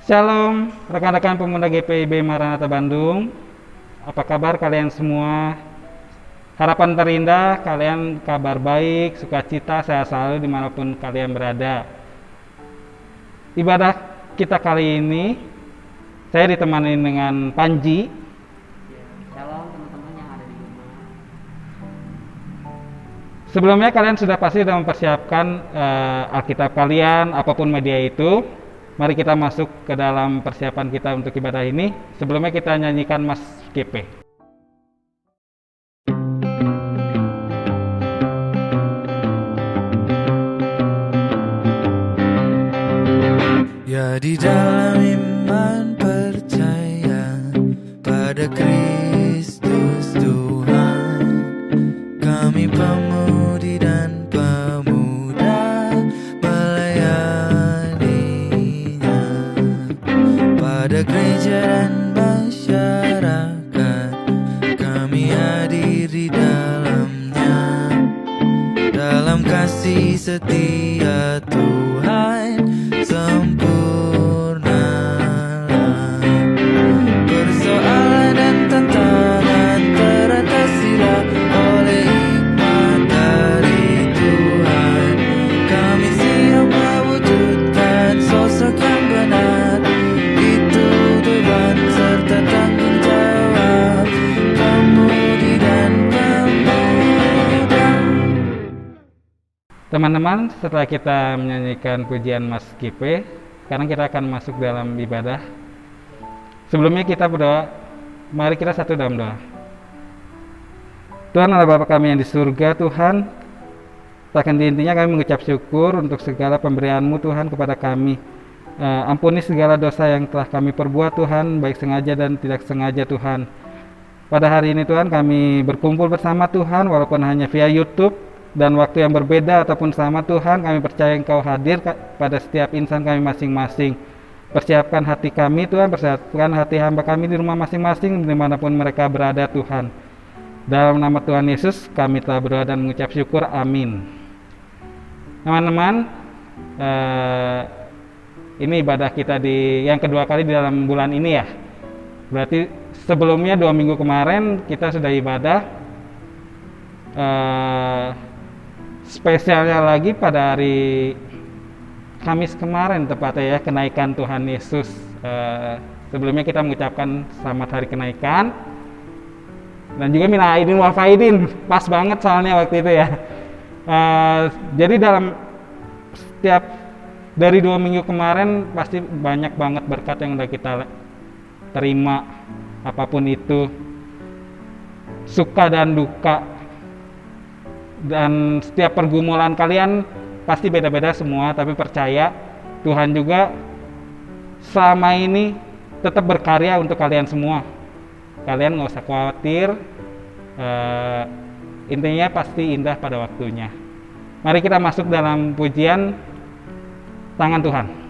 Shalom, rekan-rekan pemuda GPIB Maranatha Bandung. Apa kabar kalian semua? Harapan terindah, kalian kabar baik, sukacita, sehat selalu dimanapun kalian berada. Ibadah kita kali ini, saya ditemani dengan Panji. Shalom teman-teman yang ada di rumah. Sebelumnya kalian sudah pasti sudah mempersiapkan Alkitab kalian, apapun media itu. Mari kita masuk ke dalam persiapan kita untuk ibadah ini. Sebelumnya kita nyanyikan Mas GP. Ya, di dalam iman percaya pada Kristus Tuhan, kami pemudi dan pemuda melayaninya. Pada gereja dan masyarakat kami hadir di dalamnya. Dalam kasih setia Tuhan sempurnalah. Persoalan dan tantangan teratasilah oleh hikmat dari Tuhan. Kami siap mewujudkan sosok yang benar. Itu beban serta tanggung jawab pemudi dan pemuda. Teman-teman, setelah kita menyanyikan pujian Mas GP, sekarang kita akan masuk dalam ibadah. Sebelumnya kita berdoa. Mari kita satu dalam doa. Tuhan Allah Bapa kami yang di surga, Tuhan, takkan diintinya kami mengucap syukur untuk segala pemberian-Mu Tuhan kepada kami. Ampuni segala dosa yang telah kami perbuat Tuhan, baik sengaja dan tidak sengaja Tuhan. Pada hari ini Tuhan kami berkumpul bersama Tuhan, walaupun hanya via YouTube dan waktu yang berbeda ataupun sama Tuhan, kami percaya Engkau hadir pada setiap insan kami masing-masing. Persiapkan hati kami Tuhan, persiapkan hati hamba kami di rumah masing-masing dimanapun mereka berada Tuhan. Dalam nama Tuhan Yesus kami telah berdoa dan mengucap syukur, amin. Teman-teman, ini ibadah kita yang kedua kali di dalam bulan ini ya. Berarti sebelumnya 2 minggu kemarin kita sudah ibadah. Spesialnya lagi pada hari Kamis kemarin tepatnya ya, kenaikan Tuhan Yesus. Sebelumnya kita mengucapkan selamat hari kenaikan dan juga minal aidin wal faidin, pas banget soalnya waktu itu ya. Jadi dalam setiap dari 2 minggu kemarin pasti banyak banget berkat yang udah kita terima, apapun itu, suka dan duka. Dan setiap pergumulan kalian pasti beda-beda semua, tapi percaya Tuhan juga selama ini tetap berkarya untuk kalian semua. Kalian nggak usah khawatir, intinya pasti indah pada waktunya. Mari kita masuk dalam pujian Tangan Tuhan.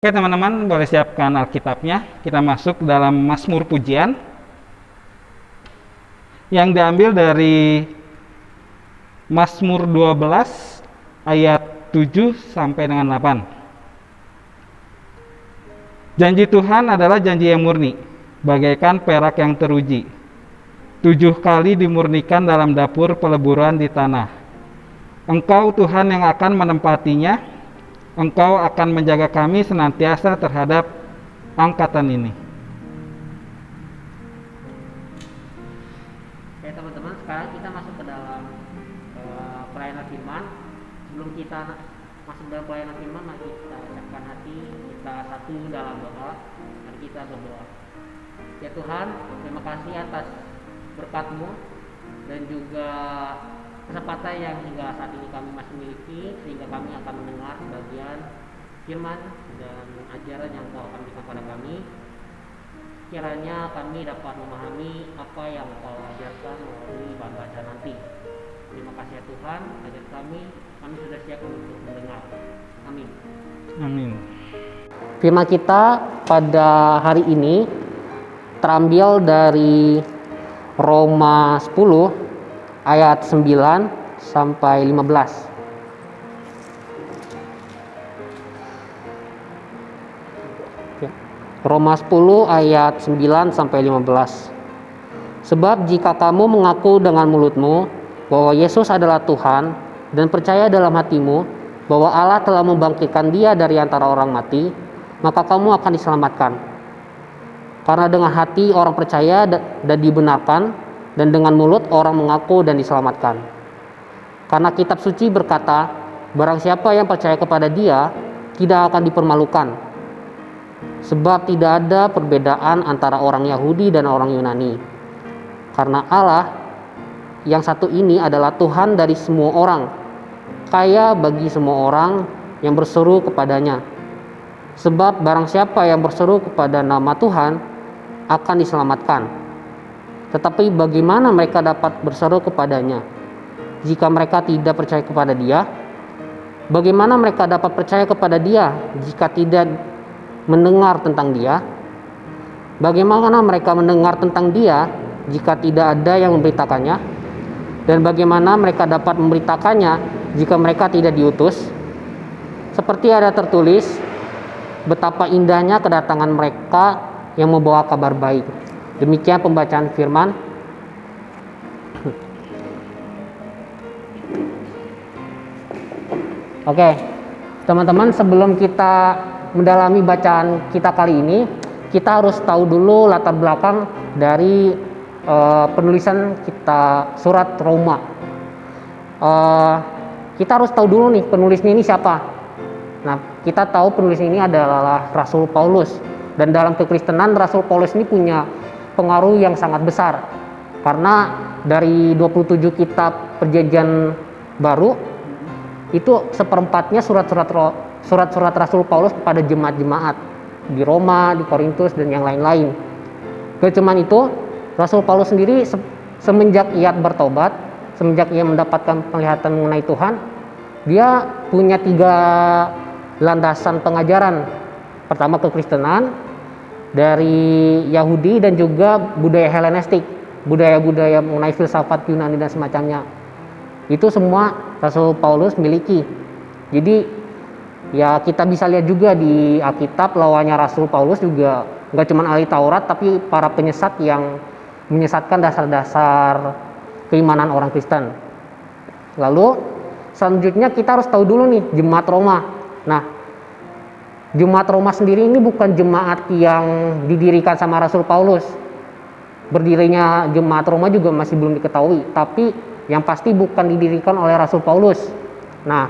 Oke teman-teman, boleh siapkan Alkitabnya. Kita masuk dalam Mazmur Pujian yang diambil dari Mazmur 12 ayat 7 sampai dengan 8. Janji Tuhan adalah janji yang murni, bagaikan perak yang teruji. 7 kali dimurnikan dalam dapur peleburan di tanah. Engkau Tuhan yang akan menempatinya. Engkau akan menjaga kami senantiasa terhadap angkatan ini. Oke teman-teman, sekarang kita masuk ke dalam pelayanan firman. Sebelum kita masuk dalam pelayanan firman, mari kita siapkan hati kita satu dalam doa. Mari kita berdoa. Ya Tuhan, terima kasih atas berkat-Mu dan juga kesempatan yang hingga saat ini kami masih miliki, sehingga kami akan mendengar sebagian firman dan ajaran yang Kau akan berikan kepada kami. Kiranya kami dapat memahami apa yang Kau ajarkan melalui bahan bacaan nanti. Terima kasih ya Tuhan, ajar kami sudah siap untuk mendengar. Amin. Amin. Firman kita pada hari ini terambil dari Roma 10 ayat 9 sampai 15. Roma 10 ayat 9 sampai 15. Sebab jika kamu mengaku dengan mulutmu bahwa Yesus adalah Tuhan dan percaya dalam hatimu bahwa Allah telah membangkitkan Dia dari antara orang mati, maka kamu akan diselamatkan. Karena dengan hati orang percaya dan dibenarkan, dan dengan mulut orang mengaku dan diselamatkan. Karena kitab suci berkata, barang siapa yang percaya kepada Dia tidak akan dipermalukan. Sebab tidak ada perbedaan antara orang Yahudi dan orang Yunani. Karena Allah yang satu ini adalah Tuhan dari semua orang, kaya bagi semua orang yang berseru kepadanya. Sebab barang siapa yang berseru kepada nama Tuhan akan diselamatkan. Tetapi bagaimana mereka dapat berseru kepadanya jika mereka tidak percaya kepada Dia? Bagaimana mereka dapat percaya kepada Dia jika tidak mendengar tentang Dia? Bagaimana mereka mendengar tentang Dia jika tidak ada yang memberitakannya? Dan bagaimana mereka dapat memberitakannya jika mereka tidak diutus? Seperti ada tertulis, betapa indahnya kedatangan mereka yang membawa kabar baik. Demikian pembacaan firman. Oke, teman-teman, sebelum kita mendalami bacaan kita kali ini, kita harus tahu dulu latar belakang dari penulisan kita surat Roma. Kita harus tahu dulu nih penulisnya ini siapa. Nah, kita tahu penulis ini adalah Rasul Paulus, dan dalam kekristenan Rasul Paulus ini punya pengaruh yang sangat besar, karena dari 27 kitab perjanjian baru itu seperempatnya surat-surat Rasul Paulus kepada jemaat-jemaat di Roma, di Korintus, dan yang lain-lain. Gak cuman itu, Rasul Paulus sendiri semenjak ia bertobat, semenjak ia mendapatkan penglihatan mengenai Tuhan, dia punya 3 landasan pengajaran. Pertama, kekristenan, dari Yahudi, dan juga budaya Helenistik, budaya-budaya mengenai filsafat Yunani dan semacamnya. Itu semua Rasul Paulus miliki. Jadi ya kita bisa lihat juga di Alkitab, lawannya Rasul Paulus juga nggak cuma ahli Taurat, tapi para penyesat yang menyesatkan dasar-dasar keimanan orang Kristen. Lalu selanjutnya kita harus tahu dulu nih jemaat Roma. Nah, jemaat Roma sendiri ini bukan jemaat yang didirikan sama Rasul Paulus. Berdirinya jemaat Roma juga masih belum diketahui, tapi yang pasti bukan didirikan oleh Rasul Paulus. Nah,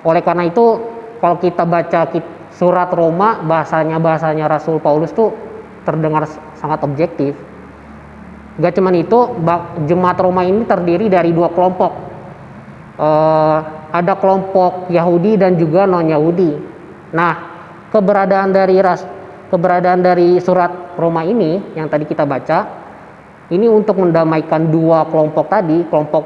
oleh karena itu kalau kita baca surat Roma, bahasanya Rasul Paulus tuh terdengar sangat objektif. Gak cuman itu, jemaat Roma ini terdiri dari 2 kelompok. Ada kelompok Yahudi dan juga non-Yahudi. Nah, keberadaan dari surat Roma ini yang tadi kita baca, ini untuk mendamaikan 2 kelompok tadi, kelompok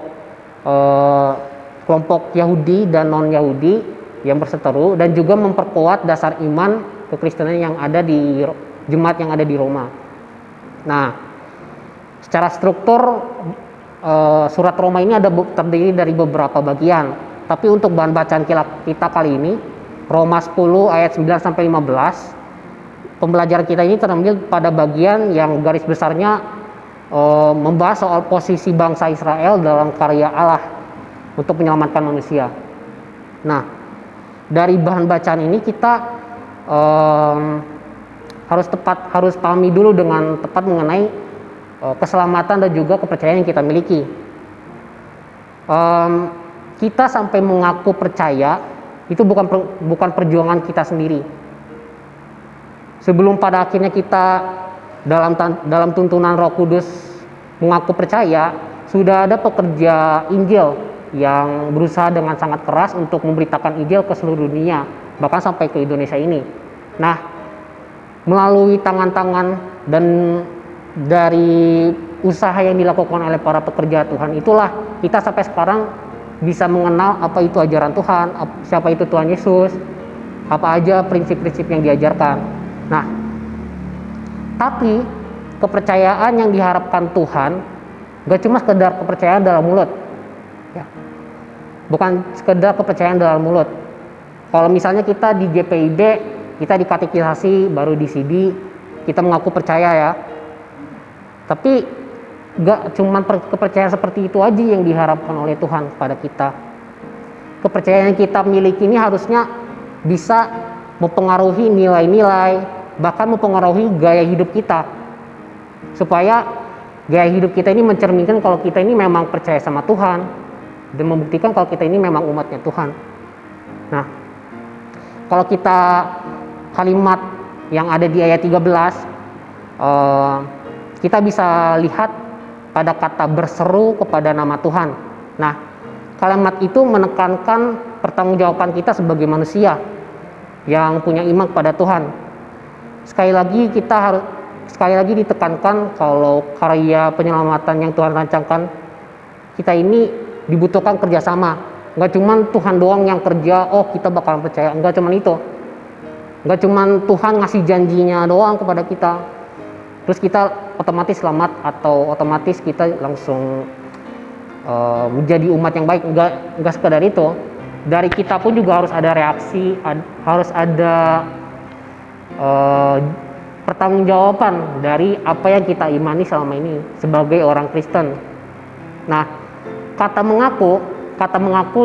Yahudi dan non-Yahudi, yang berseteru dan juga memperkuat dasar iman kekristenan yang ada di jemaat yang ada di Roma. Nah, secara struktur surat Roma ini terdiri dari beberapa bagian. Tapi untuk bahan bacaan kita kali ini, Roma 10 ayat 9 sampai 15, pembelajaran kita ini terambil pada bagian yang garis besarnya membahas soal posisi bangsa Israel dalam karya Allah untuk menyelamatkan manusia. Nah, dari bahan bacaan ini kita harus pahami dulu dengan tepat mengenai keselamatan dan juga kepercayaan yang kita miliki. Kita sampai mengaku percaya itu bukan perjuangan kita sendiri. Sebelum pada akhirnya kita dalam tuntunan Roh Kudus mengaku percaya, sudah ada pekerja Injil yang berusaha dengan sangat keras untuk memberitakan Injil ke seluruh dunia, bahkan sampai ke Indonesia ini. Nah, melalui tangan-tangan dan dari usaha yang dilakukan oleh para pekerja Tuhan itulah kita sampai sekarang bisa mengenal apa itu ajaran Tuhan, siapa itu Tuhan Yesus, apa aja prinsip-prinsip yang diajarkan. Nah, tapi kepercayaan yang diharapkan Tuhan gak cuma sekedar kepercayaan dalam mulut, ya. Bukan sekedar kepercayaan dalam mulut. Kalau misalnya kita di GPIB, kita dikatekisasi, baru di CD, kita mengaku percaya ya. Tapi gak cuma kepercayaan seperti itu aja yang diharapkan oleh Tuhan kepada kita. Kepercayaan yang kita miliki ini harusnya bisa mempengaruhi nilai-nilai, bahkan mempengaruhi gaya hidup kita, supaya gaya hidup kita ini mencerminkan kalau kita ini memang percaya sama Tuhan dan membuktikan kalau kita ini memang umatnya Tuhan. Nah, kalau kita kalimat yang ada di ayat 13, kita bisa lihat pada kata berseru kepada nama Tuhan. Nah, kalimat itu menekankan pertanggungjawaban kita sebagai manusia yang punya iman kepada Tuhan. Sekali lagi ditekankan kalau karya penyelamatan yang Tuhan rancangkan kita ini dibutuhkan kerjasama. Nggak cuma Tuhan doang yang kerja, oh kita bakalan percaya. Nggak cuma itu. Nggak cuma Tuhan ngasih janjinya doang kepada kita, terus kita otomatis selamat atau otomatis kita langsung menjadi umat yang baik. Nggak sekedar itu. Dari kita pun juga harus ada reaksi, harus ada pertanggungjawaban dari apa yang kita imani selama ini sebagai orang Kristen. Nah, kata mengaku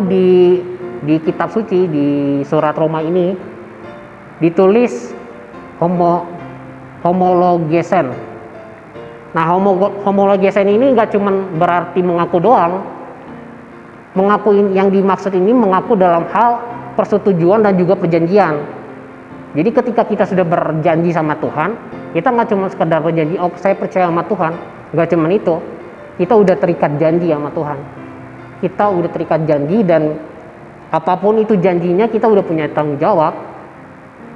di kitab suci di surat Roma ini ditulis homologesen. Nah, homologesen ini nggak cuma berarti mengaku doang. Mengaku yang dimaksud ini mengaku dalam hal persetujuan dan juga perjanjian. Jadi ketika kita sudah berjanji sama Tuhan, kita nggak cuma sekedar berjanji, oh saya percaya sama Tuhan, nggak cuma itu, kita udah terikat janji sama Tuhan. Kita udah terikat janji dan apapun itu janjinya kita udah punya tanggung jawab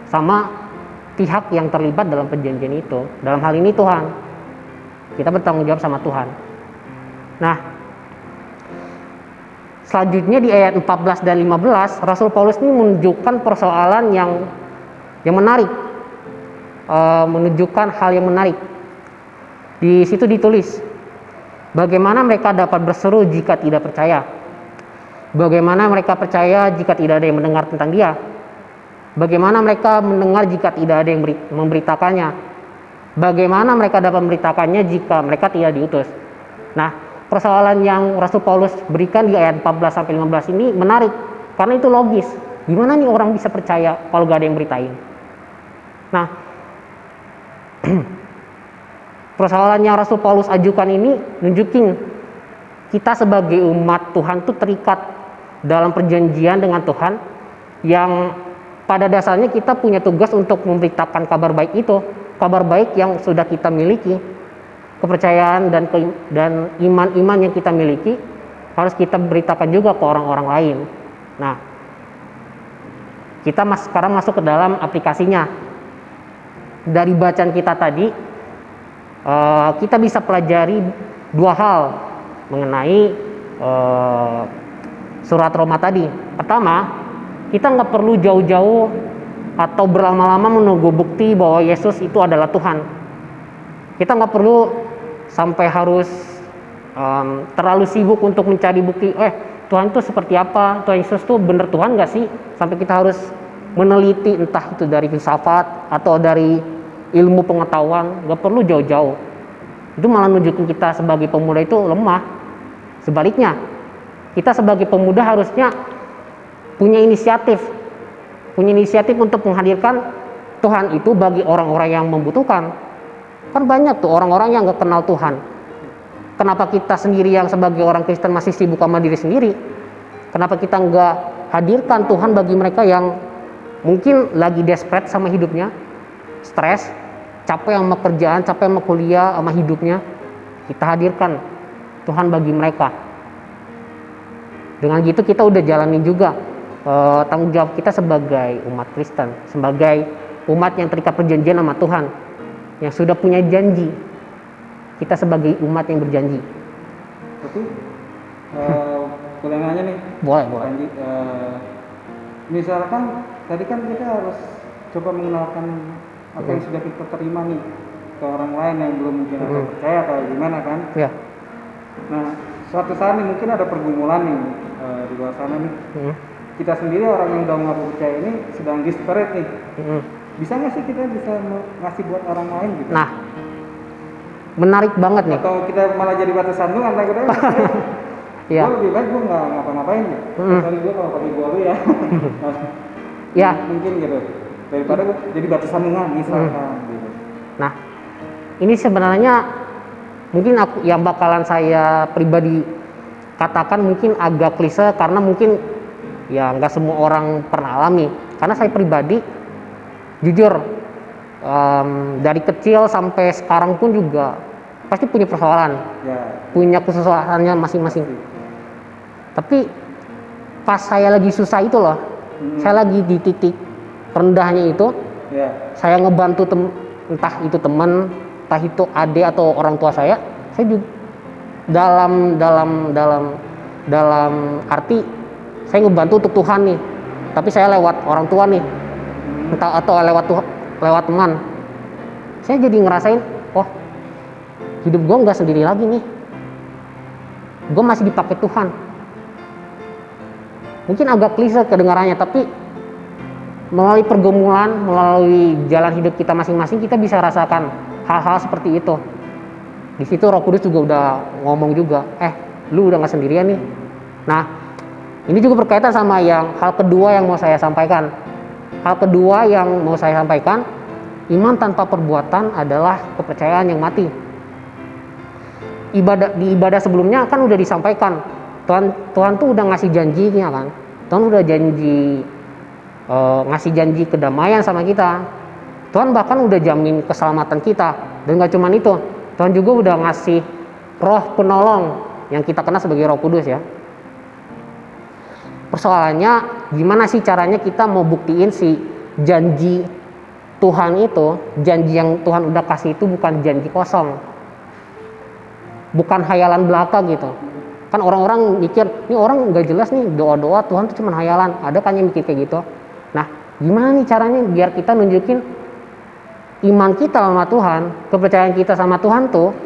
sama pihak yang terlibat dalam perjanjian itu. Dalam hal ini Tuhan, kita bertanggung jawab sama Tuhan. Nah, selanjutnya di ayat 14 dan 15, Rasul Paulus ini menunjukkan persoalan yang menarik, menunjukkan hal yang menarik. Di situ ditulis, bagaimana mereka dapat berseru jika tidak percaya? Bagaimana mereka percaya jika tidak ada yang mendengar tentang Dia? Bagaimana mereka mendengar jika tidak ada yang memberitakannya? Bagaimana mereka dapat memberitakannya jika mereka tidak diutus? Nah, persoalan yang Rasul Paulus berikan di ayat 14 sampai 15 ini menarik karena itu logis. Gimana nih orang bisa percaya kalau gak ada yang beritain? Nah, persoalan yang Rasul Paulus ajukan ini nunjukin kita sebagai umat Tuhan tuh terikat dalam perjanjian dengan Tuhan yang pada dasarnya kita punya tugas untuk memberitakan kabar baik itu, kabar baik yang sudah kita miliki, kepercayaan dan iman-iman yang kita miliki harus kita beritakan juga ke orang-orang lain. Nah, kita sekarang masuk ke dalam aplikasinya. Dari bacaan kita tadi, kita bisa pelajari dua hal mengenai surat Roma tadi. Pertama, kita nggak perlu jauh-jauh atau berlama-lama menunggu bukti bahwa Yesus itu adalah Tuhan. Kita nggak perlu sampai harus terlalu sibuk untuk mencari bukti, Tuhan itu seperti apa, Tuhan Yesus itu benar Tuhan nggak sih, sampai kita harus meneliti entah itu dari filsafat atau dari ilmu pengetahuan. Nggak perlu jauh-jauh, itu malah nunjukin kita sebagai pemuda itu lemah. Sebaliknya, kita sebagai pemuda harusnya punya inisiatif untuk menghadirkan Tuhan itu bagi orang-orang yang membutuhkan. Kan banyak tuh orang-orang yang nggak kenal Tuhan. Kenapa kita sendiri yang sebagai orang Kristen masih sibuk sama diri sendiri? Kenapa kita nggak hadirkan Tuhan bagi mereka yang mungkin lagi desperate sama hidupnya, stres, capek sama kerjaan, capek sama kuliah, sama hidupnya? Kita hadirkan Tuhan bagi mereka. Dengan gitu kita udah jalanin juga tanggung jawab kita sebagai umat Kristen, sebagai umat yang terikat perjanjian sama Tuhan, yang sudah punya janji. Kita sebagai umat yang berjanji. Tapi boleh nanya nih? Boleh. Janji, misalkan tadi kan kita harus coba mengenalkan apa yang sudah kita terima nih ke orang lain yang belum mungkin ada percaya atau gimana kan? Ya. Nah, suatu saat nih mungkin ada pergumulan nih di luar sana nih. Kita sendiri orang yang udah mengaku percaya ini sedang desperate nih. Bisa nggak sih kita bisa ngasih buat orang lain gitu? Nah, menarik banget nih. Atau kita malah jadi batu sandungan lah gitu ya? Iya. Gue lebih baik gue nggak ngapa-ngapain ya. Kecuali gue kalau pakai gua lu ya. Ya. Mungkin gitu. Daripada gue jadi batu sandungan misalkan gitu. Nah, ini sebenarnya mungkin yang bakalan saya pribadi katakan mungkin agak klise karena mungkin ya nggak semua orang pernah alami. Karena saya pribadi jujur dari kecil sampai sekarang pun juga pasti punya persoalan, punya kesusahannya masing-masing. Tapi pas saya lagi susah itu loh, saya lagi di titik rendahnya itu, saya ngebantu entah itu teman, entah itu adik atau orang tua saya juga dalam arti saya ngebantu untuk Tuhan nih, tapi saya lewat orang tua nih, entah atau lewat teman. Saya jadi ngerasain, hidup gue nggak sendiri lagi nih, gue masih dipakai Tuhan. Mungkin agak klise kedengarannya, tapi melalui pergumulan, melalui jalan hidup kita masing-masing, kita bisa rasakan hal-hal seperti itu. Di situ Roh Kudus juga udah ngomong juga, lu udah nggak sendirian nih. Nah, ini juga berkaitan sama hal kedua yang mau saya sampaikan. Hal kedua yang mau saya sampaikan, iman tanpa perbuatan adalah kepercayaan yang mati. Di ibadah sebelumnya kan udah disampaikan, Tuhan tuh udah ngasih janjinya kan. Tuhan udah ngasih janji kedamaian sama kita. Tuhan bahkan udah jamin keselamatan kita. Dan gak cuma itu, Tuhan juga udah ngasih roh penolong yang kita kenal sebagai Roh Kudus ya. Persoalannya gimana sih caranya kita mau buktiin si janji Tuhan itu, janji yang Tuhan udah kasih itu bukan janji kosong, bukan hayalan belaka gitu. Kan orang-orang mikir, ini orang nggak jelas nih, doa-doa Tuhan itu cuma hayalan. Ada kan yang mikir kayak gitu. Nah, gimana nih caranya biar kita nunjukin iman kita sama Tuhan, kepercayaan kita sama Tuhan tuh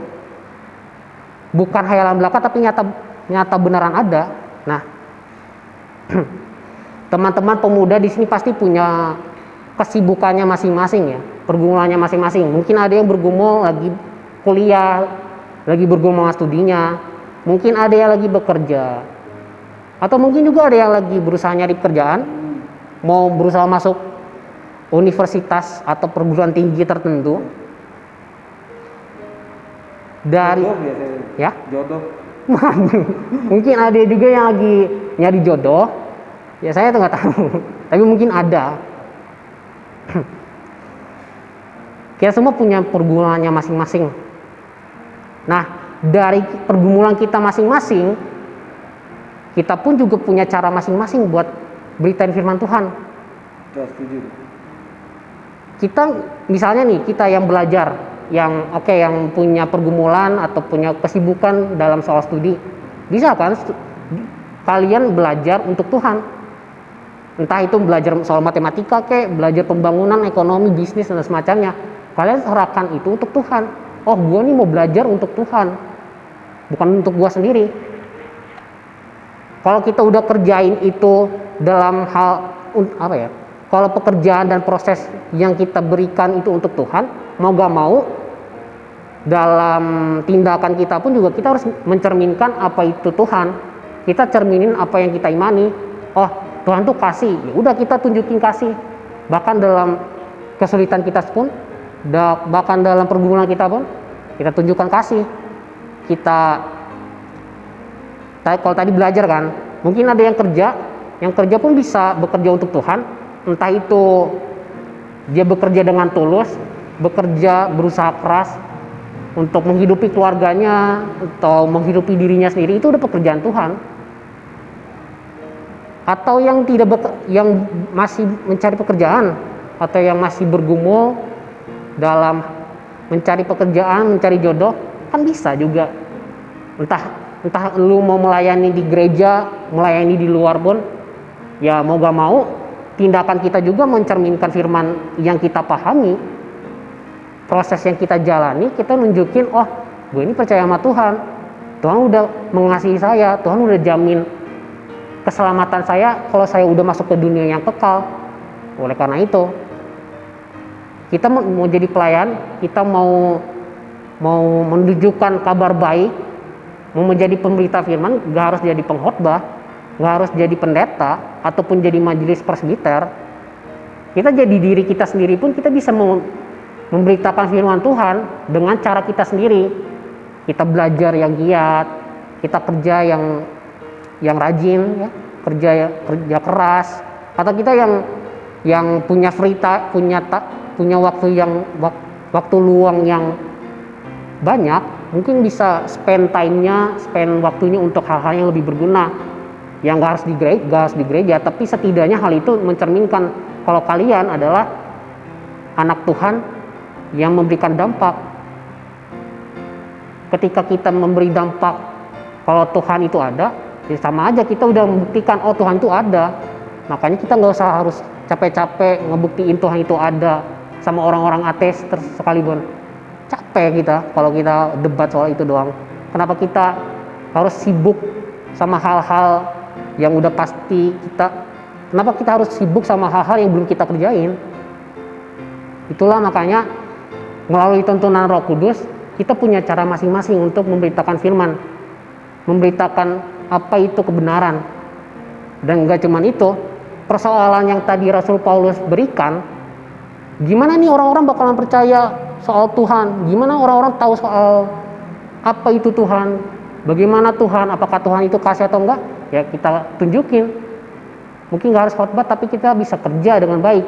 bukan hayalan belaka tapi nyata beneran ada. Nah, teman-teman pemuda di sini pasti punya kesibukannya masing-masing ya, pergumulannya masing-masing. Mungkin ada yang bergumul lagi kuliah, lagi bergumul studinya, mungkin ada yang lagi bekerja, atau mungkin juga ada yang lagi berusaha nyari pekerjaan, mau berusaha masuk universitas atau perguruan tinggi tertentu. Dari jodoh. Mungkin ada juga yang lagi nyari jodoh, ya saya tuh nggak tahu, tapi mungkin ada. Kita semua punya pergumulannya masing-masing. Nah, dari pergumulan kita masing-masing, kita pun juga punya cara masing-masing buat beritain firman Tuhan. Setuju. Kita misalnya nih, kita yang belajar, yang punya pergumulan atau punya kesibukan dalam soal studi, bisa kan kalian belajar untuk Tuhan? Entah itu belajar soal matematika kek, belajar pembangunan, ekonomi, bisnis dan semacamnya. Kalian serahkan itu untuk Tuhan. Oh, gue nih mau belajar untuk Tuhan, bukan untuk gue sendiri. Kalau kita udah kerjain itu dalam hal apa ya? Kalau pekerjaan dan proses yang kita berikan itu untuk Tuhan, mau gak mau dalam tindakan kita pun juga kita harus mencerminkan apa itu Tuhan. Kita cerminin apa yang kita imani. Oh, Tuhan tuh kasih, ya udah kita tunjukin kasih. Bahkan dalam kesulitan kita pun, bahkan dalam pergumulan kita pun, kita tunjukkan kasih. Kalau tadi belajar kan, mungkin ada yang kerja pun bisa bekerja untuk Tuhan. Entah itu dia bekerja dengan tulus, bekerja berusaha keras untuk menghidupi keluarganya atau menghidupi dirinya sendiri, itu udah pekerjaan Tuhan. Atau yang yang masih mencari pekerjaan atau yang masih bergumul dalam mencari pekerjaan, mencari jodoh, kan bisa juga. Entah lu mau melayani di gereja, melayani di luar pun, ya mau gak mau tindakan kita juga mencerminkan firman yang kita pahami. Proses yang kita jalani, kita nunjukin, oh gue ini percaya sama Tuhan. Tuhan udah mengasihi saya, Tuhan udah jamin keselamatan saya kalau saya udah masuk ke dunia yang kekal. Oleh karena itu, kita mau jadi pelayan, kita mau menunjukkan kabar baik, mau menjadi pemberita firman, gak harus jadi pengkhotbah, gak harus jadi pendeta, ataupun jadi majelis presbiter. Kita jadi diri kita sendiri pun kita bisa memberitakan firman Tuhan dengan cara kita sendiri. Kita belajar yang giat, kita kerja yang rajin, ya, kerja keras, atau kita yang punya punya waktu luang yang banyak, mungkin bisa spend waktunya untuk hal-hal yang lebih berguna, yang gak harus di gereja, tapi setidaknya hal itu mencerminkan kalau kalian adalah anak Tuhan yang memberikan dampak. Ketika kita memberi dampak kalau Tuhan itu ada, ya sama aja kita udah membuktikan oh Tuhan itu ada. Makanya kita nggak usah harus capek-capek ngebuktiin Tuhan itu ada sama orang-orang ateis sekalipun. Capek kita kalau kita debat soal itu doang. Kenapa kita harus sibuk sama hal-hal yang udah pasti kenapa kita harus sibuk sama hal-hal yang belum kita kerjain? Itulah makanya melalui tuntunan Roh Kudus, kita punya cara masing-masing untuk memberitakan firman, memberitakan apa itu kebenaran. Dan enggak cuman itu, persoalan yang tadi Rasul Paulus berikan, gimana nih orang-orang bakalan percaya soal Tuhan, gimana orang-orang tahu soal apa itu Tuhan, bagaimana Tuhan, apakah Tuhan itu kasih atau enggak, ya kita tunjukin. Mungkin enggak harus khotbah, tapi kita bisa kerja dengan baik,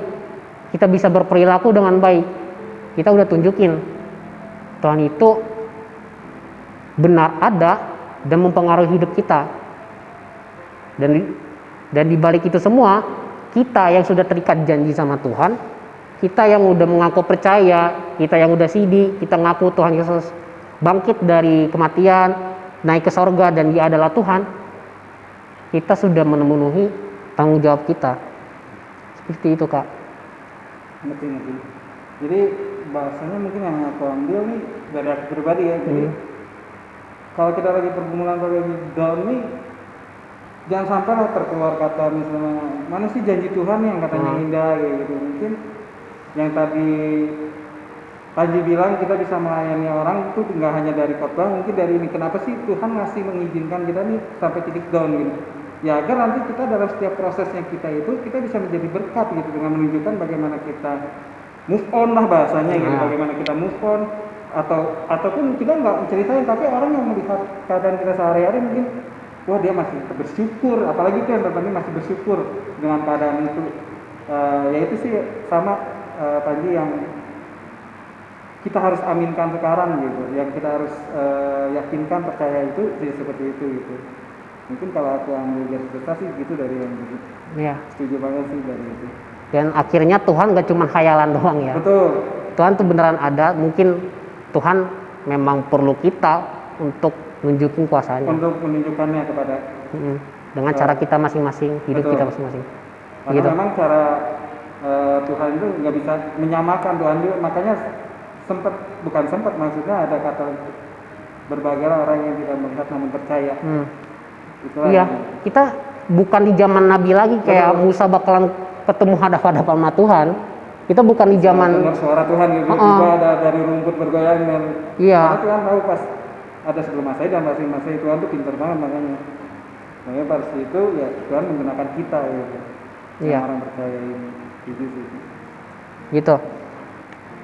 kita bisa berperilaku dengan baik. Kita udah tunjukin Tuhan itu benar ada dan mempengaruhi hidup kita. Dan di balik itu semua, kita yang sudah terikat janji sama Tuhan, kita yang udah mengaku percaya, kita yang udah sidi, kita ngaku Tuhan Yesus bangkit dari kematian, naik ke sorga dan Dia adalah Tuhan, kita sudah memenuhi tanggung jawab kita. Seperti itu, Kak. Ngerti. Jadi bahasanya mungkin yang aku ambil nih dari aku pribadi ya. Jadi kalau kita lagi pergumulan, lagi down nih, jangan sampai lah terkeluar kata misalnya mana sih janji Tuhan yang katanya indah kayak gitu. Mungkin yang tadi Panji bilang kita bisa melayani orang itu nggak hanya dari khotbah, mungkin dari ini. Kenapa sih Tuhan masih mengizinkan kita nih sampai titik down gitu? Ya agar nanti kita dalam setiap prosesnya kita itu kita bisa menjadi berkat gitu, dengan menunjukkan bagaimana kita move on lah bahasanya gitu, bagaimana kita move on, ataupun kita nggak menceritain, tapi orang yang melihat keadaan kita sehari-hari mungkin wah dia masih bersyukur, apalagi itu yang terpenting masih bersyukur dengan keadaan itu. Ya itu sih sama Panji yang kita harus aminkan sekarang gitu, yang kita harus yakinkan, percaya itu jadi seperti itu gitu. Mungkin kalau aku ambil garis besar sih gitu dari yang gitu. Iya. Setuju banget sih dari itu. Dan akhirnya Tuhan gak cuma khayalan doang ya. Betul. Tuhan tuh beneran ada. Mungkin Tuhan memang perlu kita untuk nunjukin kuasanya. Untuk menunjukkannya kepada dengan cara kita masing-masing, hidup betul. kita masing-masing. Karena Gitu. memang cara Tuhan itu nggak bisa menyamakan Tuhan juga, makanya bukan sempat, maksudnya ada kata berbagai orang yang tidak melihat namun percaya. Itulah Iya, yang kita bukan di zaman Nabi lagi kayak Musa bakalan ketemu hadap-hadapan sama Tuhan. Kita bukan di zaman dengar suara Tuhan gitu, juga ada dari rumput bergoyang dan Iya. karena Tuhan tahu pas ada sebelum Masehi dan Masehi Tuhan tuh pintar banget makanya pas itu ya Tuhan menggunakan kita gitu. Iya. Orang percaya ini gitu sih. gitu.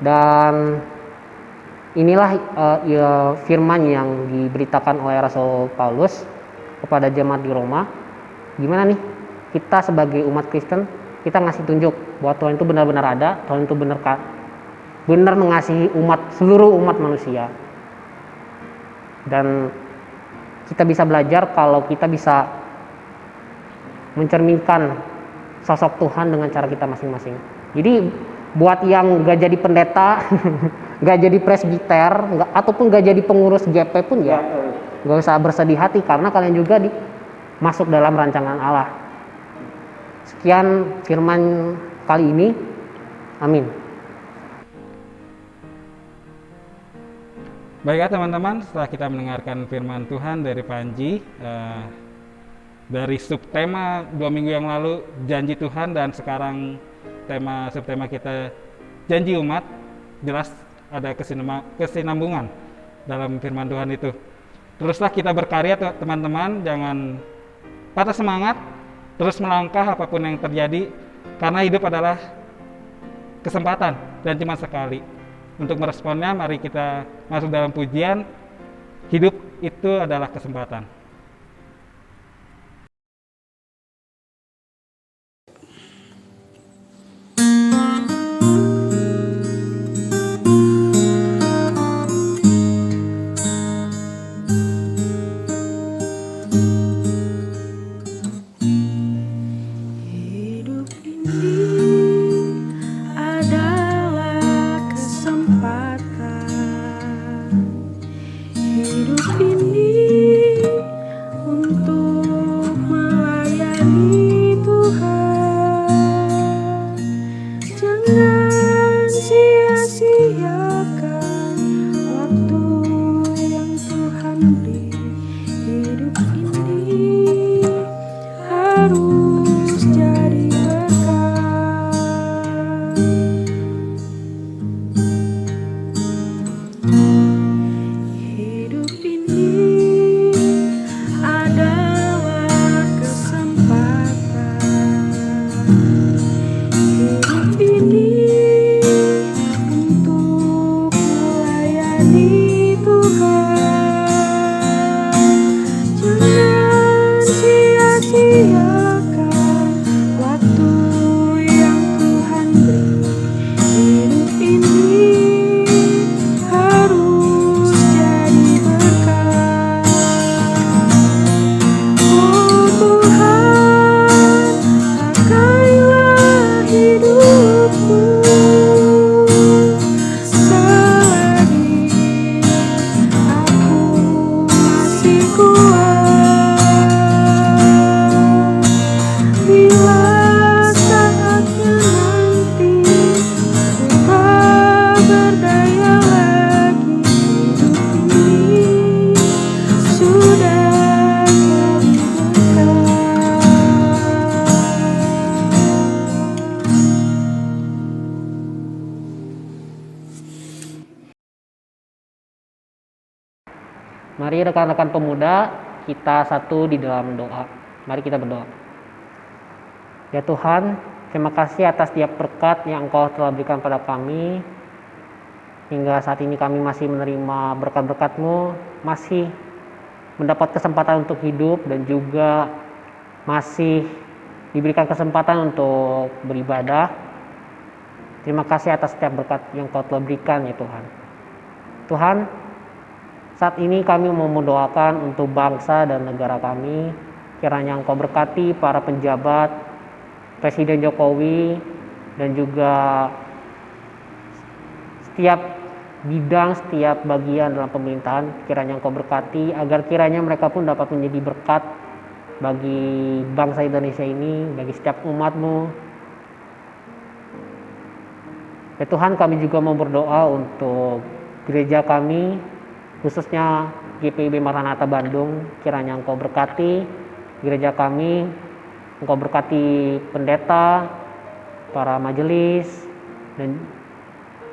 Dan inilah ya, firman yang diberitakan oleh Rasul Paulus kepada jemaat di Roma. Gimana nih kita sebagai umat Kristen, kita ngasih tunjuk bahwa Tuhan itu benar-benar ada, Tuhan itu benar mengasihi seluruh umat manusia. Dan kita bisa belajar kalau kita bisa mencerminkan sosok Tuhan dengan cara kita masing-masing. Jadi buat yang gak jadi pendeta, gak jadi presbiter, ataupun gak jadi pengurus GP pun ya gak usah bersedih hati, karena kalian juga masuk dalam rancangan Allah. Sekian firman kali ini. Amin. Baiklah teman-teman, setelah kita mendengarkan firman Tuhan dari Panji, dari subtema 2 minggu yang lalu janji Tuhan, dan sekarang subtema kita janji umat, jelas ada kesinambungan dalam firman Tuhan itu. Teruslah kita berkarya teman-teman, jangan patah semangat, terus melangkah apapun yang terjadi, karena hidup adalah kesempatan dan cuma sekali. Untuk meresponnya, mari kita masuk dalam pujian. Hidup itu adalah kesempatan. Hidup ini adalah kesempatan. Hidup ini untuk melayani Tuhan. Jangan sia-siakan waktu yang Tuhan beri. Hidup ini harus jadi berkat. Hidup ini adalah kesempatan. Hidup ini untuk melayani Tuhan. Jangan sia-siakan waktu yang Tuhan beri. Hidup ini harus jadi berkat. Oh Tuhan, pakailah hidupku selagi aku masih kuat. Bila saatnya nanti ku tak berdaya lagi, hidup ini sudah jadi berkat. Mari rekan-rekan pemuda, kita satu di dalam doa. Mari kita berdoa. Ya Tuhan, terima kasih atas setiap berkat yang Engkau telah berikan pada kami. Hingga saat ini kami masih menerima berkat-berkat-Mu, masih mendapat kesempatan untuk hidup, dan juga masih diberikan kesempatan untuk beribadah. Terima kasih atas setiap berkat yang Engkau telah berikan ya Tuhan. Tuhan, saat ini kami mau mendoakan untuk bangsa dan negara kami. Kiranya Engkau berkati para penjabat, Presiden Jokowi, dan juga setiap bidang, setiap bagian dalam pemerintahan. Kiranya Engkau berkati agar kiranya mereka pun dapat menjadi berkat bagi bangsa Indonesia ini, bagi setiap umat-Mu. Ya Tuhan, kami juga mau berdoa untuk gereja kami, khususnya GPIB Maranatha Bandung. Kiranya Engkau berkati gereja kami, Engkau berkati pendeta, para majelis, dan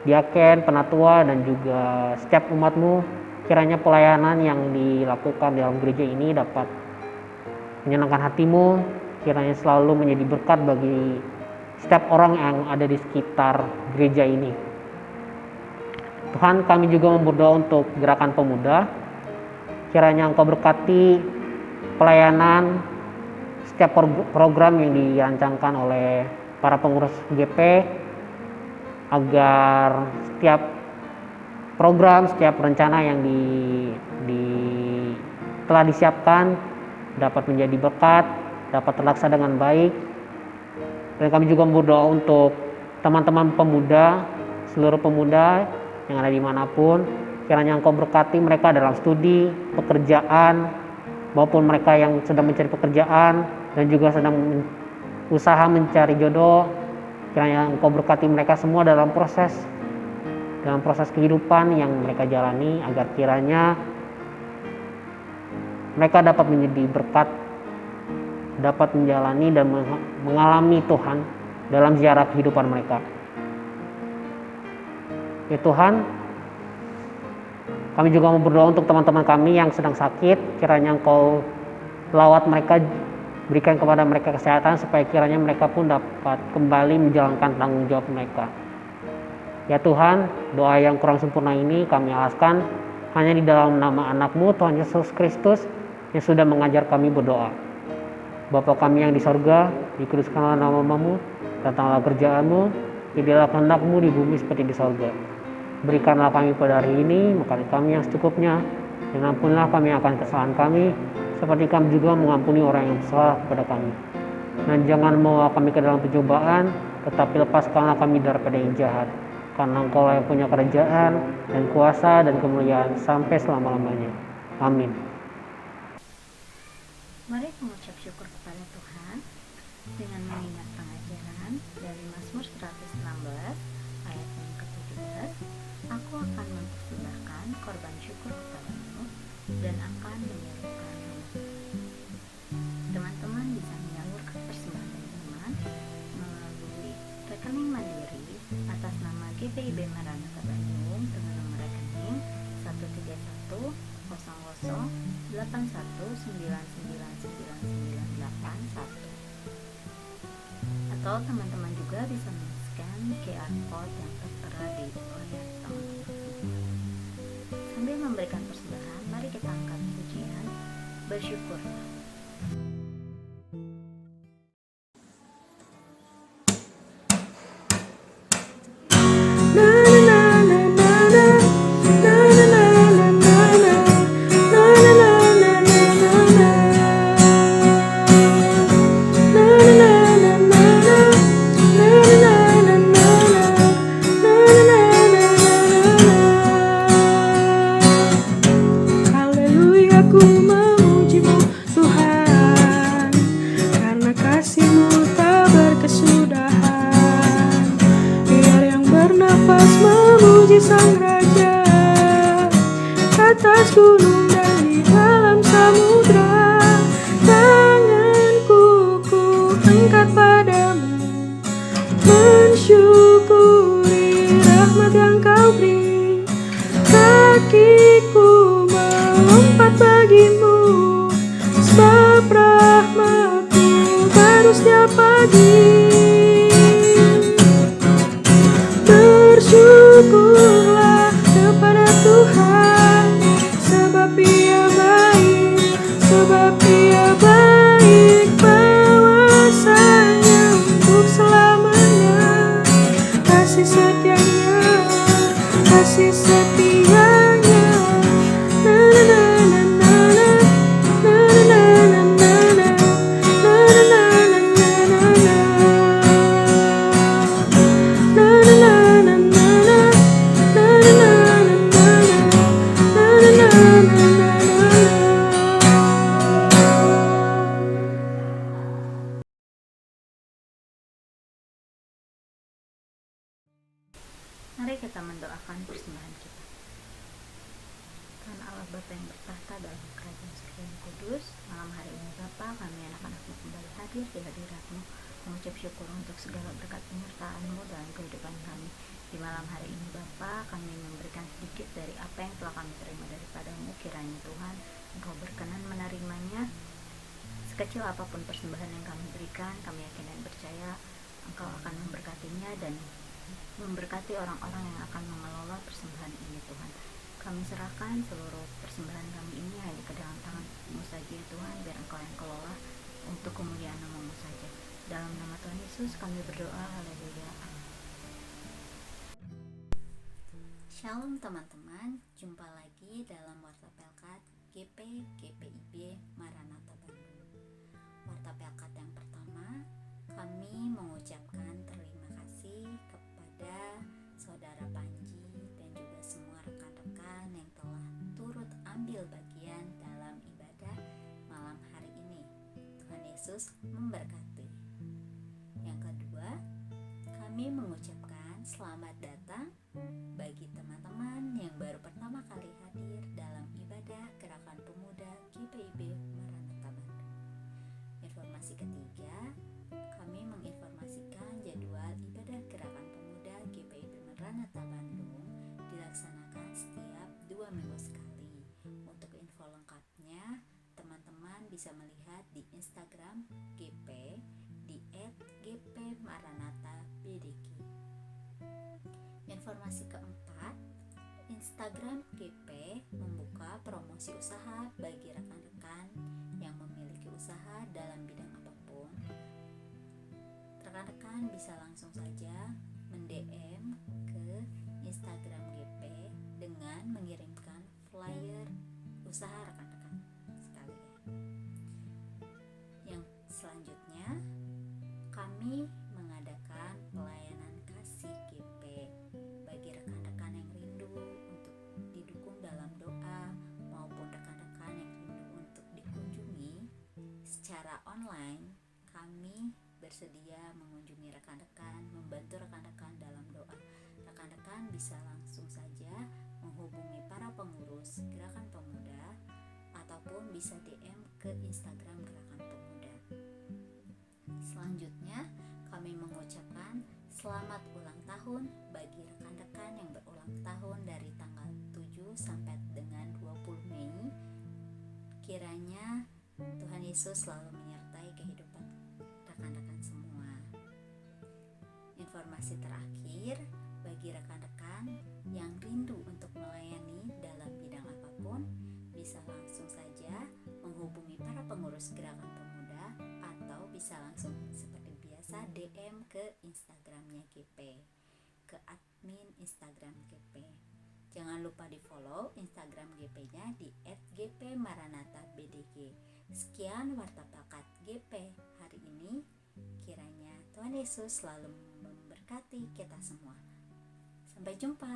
diaken, penatua, dan juga setiap umat-Mu. Kiranya pelayanan yang dilakukan dalam gereja ini dapat menyenangkan hati-Mu, kiranya selalu menjadi berkat bagi setiap orang yang ada di sekitar gereja ini. Tuhan, kami juga berdoa untuk gerakan pemuda. Kiranya Engkau berkati pelayanan setiap program yang dirancangkan oleh para pengurus GP, agar setiap program, setiap rencana yang telah disiapkan dapat menjadi berkat, dapat terlaksana dengan baik. Dan kami juga berdoa untuk teman-teman pemuda, seluruh pemuda yang ada dimanapun. Kiranya Engkau berkati mereka dalam studi, pekerjaan, maupun mereka yang sedang mencari pekerjaan dan juga sedang usaha mencari jodoh. Kiranya Engkau berkati mereka semua dalam proses kehidupan yang mereka jalani, agar kiranya mereka dapat menjadi berkat, dapat menjalani dan mengalami Tuhan dalam ziarah kehidupan mereka. Ya Tuhan, kami juga mau berdoa untuk teman-teman kami yang sedang sakit. Kiranya Engkau lawat mereka, berikan kepada mereka kesehatan, supaya kiranya mereka pun dapat kembali menjalankan tanggung jawab mereka. Ya Tuhan, doa yang kurang sempurna ini kami alaskan hanya di dalam nama anak-Mu, Tuhan Yesus Kristus, yang sudah mengajar kami berdoa. Bapa kami yang di sorga, dikuduskanlah nama-Mu, datanglah kerjaan-Mu, jadilah kehendak-Mu di bumi seperti di sorga. Berikanlah kami pada hari ini makan kami yang secukupnya, dan ampunilah kami akan kesalahan kami, seperti kami juga mengampuni orang yang bersalah kepada kami. Dan jangan membawa kami ke dalam pencobaan, tetapi lepaskanlah kami daripada yang jahat. Karena Engkau yang punya kerajaan dan kuasa dan kemuliaan sampai selama-lamanya. Amin. Mari mengucap syukur kepada Tuhan dengan mengingat pengajaran dari Mazmur 116 ayat yang ke-17. Aku akan mempersembahkan korban syukur kepadamu dan akan menyalurkan rumah. Teman-teman bisa menyalurkan persembahan iman melalui rekening mandiri atas nama GPIB Maranatha Bandung dengan nomor rekening 131 atau teman-teman juga bisa men-scan QR code yang tertera di layar teman-teman semua. Sambil memberikan persembahan, mari kita angkat pujian bersyukurlah. Haleluya, ku memuji-Mu Tuhan, karena kasih-Mu tak berkesudahan. Biar yang bernafas memuji Sang Raja, atas gunung dan di dalam samudra. Tanganku ku angkat padamu, mensyukuri rahmat yang Kau beri. Kakiku melompat bagimu, sebab rahmat-Mu baru setiap pagi. Bersyukurlah kita mendoakan persembahan kita. Tuhan Allah Bapa yang bertahta dalam kerajaan surga yang kudus, malam hari ini Bapa, kami anak-anakmu kembali hadir di hadirat-Mu, mengucap syukur untuk segala berkat penyertaan-Mu dalam kehidupan kami. Di malam hari ini Bapa, kami memberikan sedikit dari apa yang telah kami terima daripada-Mu. Kiranya Tuhan, Engkau berkenan menerimanya. Sekecil apapun persembahan yang kami berikan, kami yakin dan percaya Engkau akan memberkatinya dan memberkati orang-orang yang akan mengelola persembahan ini Tuhan. Kami serahkan seluruh persembahan kami ini hanya ke dalam tangan-Mu saja ya Tuhan, biar Engkau yang kelola untuk kemuliaan nama-Mu saja. Dalam nama Tuhan Yesus kami berdoa, haleluya. Shalom teman-teman, jumpa lagi dalam Warta Pelkat GP GPIB Maranatha Bandung. Warta Pelkat yang pertama, kami mengucapkan terima kasih kepada Saudara Panji dan juga semua rekan-rekan yang telah turut ambil bagian dalam ibadah malam hari ini. Tuhan Yesus memberkati. Yang kedua, kami mengucapkan selamat datang bagi teman-teman yang baru pertama kali hadir dalam ibadah Gerakan Pemuda GPIB Maranatha Bandung. Informasi ketiga, kami menginformasikan jadwal ibadah Gerakan Pemuda GPIB Maranatha Bandung dilaksanakan setiap 2 minggu sekali. Untuk info lengkapnya, teman-teman bisa melihat di Instagram GP di @gpmaranathabdg. Informasi keempat, Instagram GP membuka promosi usaha bagi rekan-rekan yang memiliki usaha dalam bidang apapun. Rekan-rekan bisa langsung saja mend-DM ke Instagram GP dengan mengirimkan flyer usaha rekan-rekan sekalian. Yang selanjutnya, kami mengadakan pelayanan kasih GP bagi rekan-rekan yang rindu untuk didukung dalam doa maupun rekan-rekan yang rindu untuk dikunjungi secara online. Kami bersedia mengunjungi rekan-rekan, membantu rekan-rekan dalam doa. Rekan-rekan bisa langsung saja menghubungi para pengurus Gerakan Pemuda ataupun bisa DM ke Instagram Gerakan Pemuda. Selanjutnya, kami mengucapkan selamat ulang tahun bagi rekan-rekan yang berulang tahun dari tanggal 7 sampai dengan 20 Mei. Kiranya Tuhan Yesus selalu menyertai kehidupan rekan-rekan semua. Informasi terakhir, bagi rekan-rekan yang rindu untuk melayani dalam bidang apapun, bisa langsung saja menghubungi para pengurus Gerakan Pemuda atau bisa langsung seperti biasa DM ke Instagramnya GP, ke admin Instagram GP. Jangan lupa di follow Instagram GP-nya di @gpmaranathabdg. Sekian Warta Pelkat GP hari ini. Kiranya Tuhan Yesus selalu memberkati kita semua. Sampai jumpa.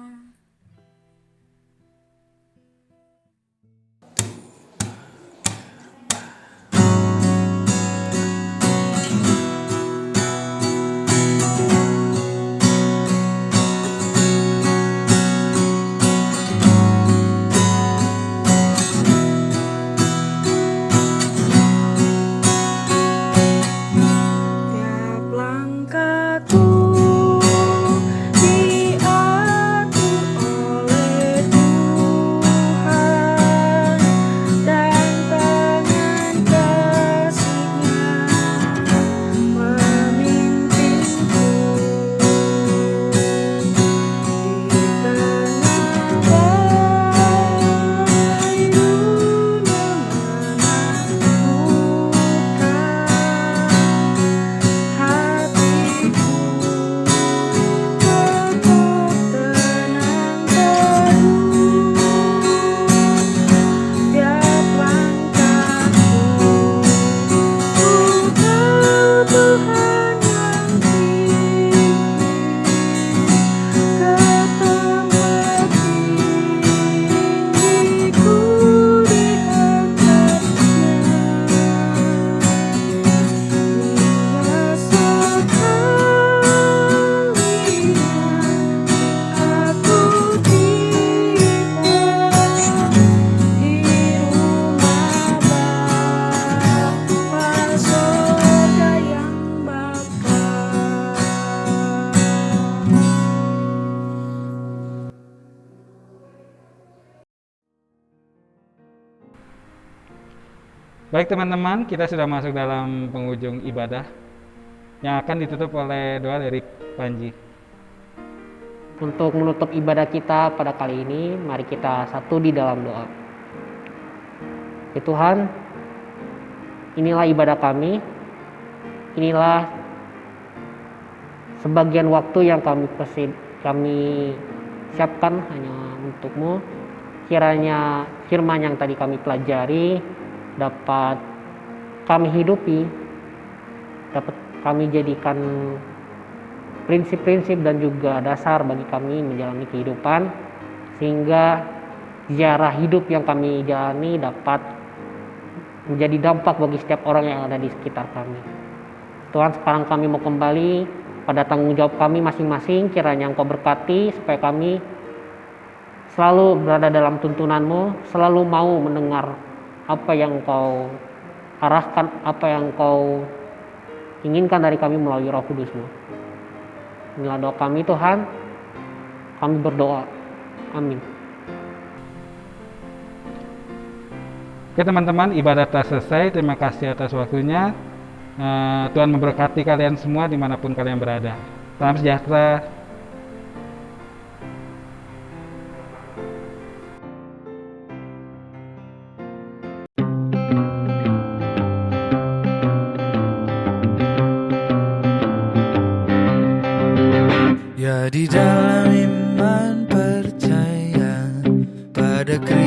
Tiap langkahku diatur Baik teman-teman, kita sudah masuk dalam penghujung ibadah yang akan ditutup oleh doa dari Panji. Untuk menutup ibadah kita pada kali ini, mari kita satu di dalam doa. Ya Tuhan, inilah ibadah kami, inilah sebagian waktu yang kami siapkan hanya untuk-Mu. Kiranya firman yang tadi kami pelajari dapat kami hidupi, dapat kami jadikan prinsip-prinsip dan juga dasar bagi kami menjalani kehidupan, sehingga ziarah hidup yang kami jalani dapat menjadi dampak bagi setiap orang yang ada di sekitar kami. Tuhan, sekarang kami mau kembali pada tanggung jawab kami masing-masing. Kiranya Engkau berkati supaya kami selalu berada dalam tuntunan-Mu, selalu mau mendengar apa yang Engkau arahkan, apa yang Engkau inginkan dari kami melalui Roh Kudus-Mu. Inilah doa kami Tuhan, kami berdoa. Amin. Oke teman-teman, ibadah telah selesai. Terima kasih atas waktunya. Tuhan memberkati kalian semua dimanapun kalian berada. Salam sejahtera. Ya di dalam iman percaya pada Kristus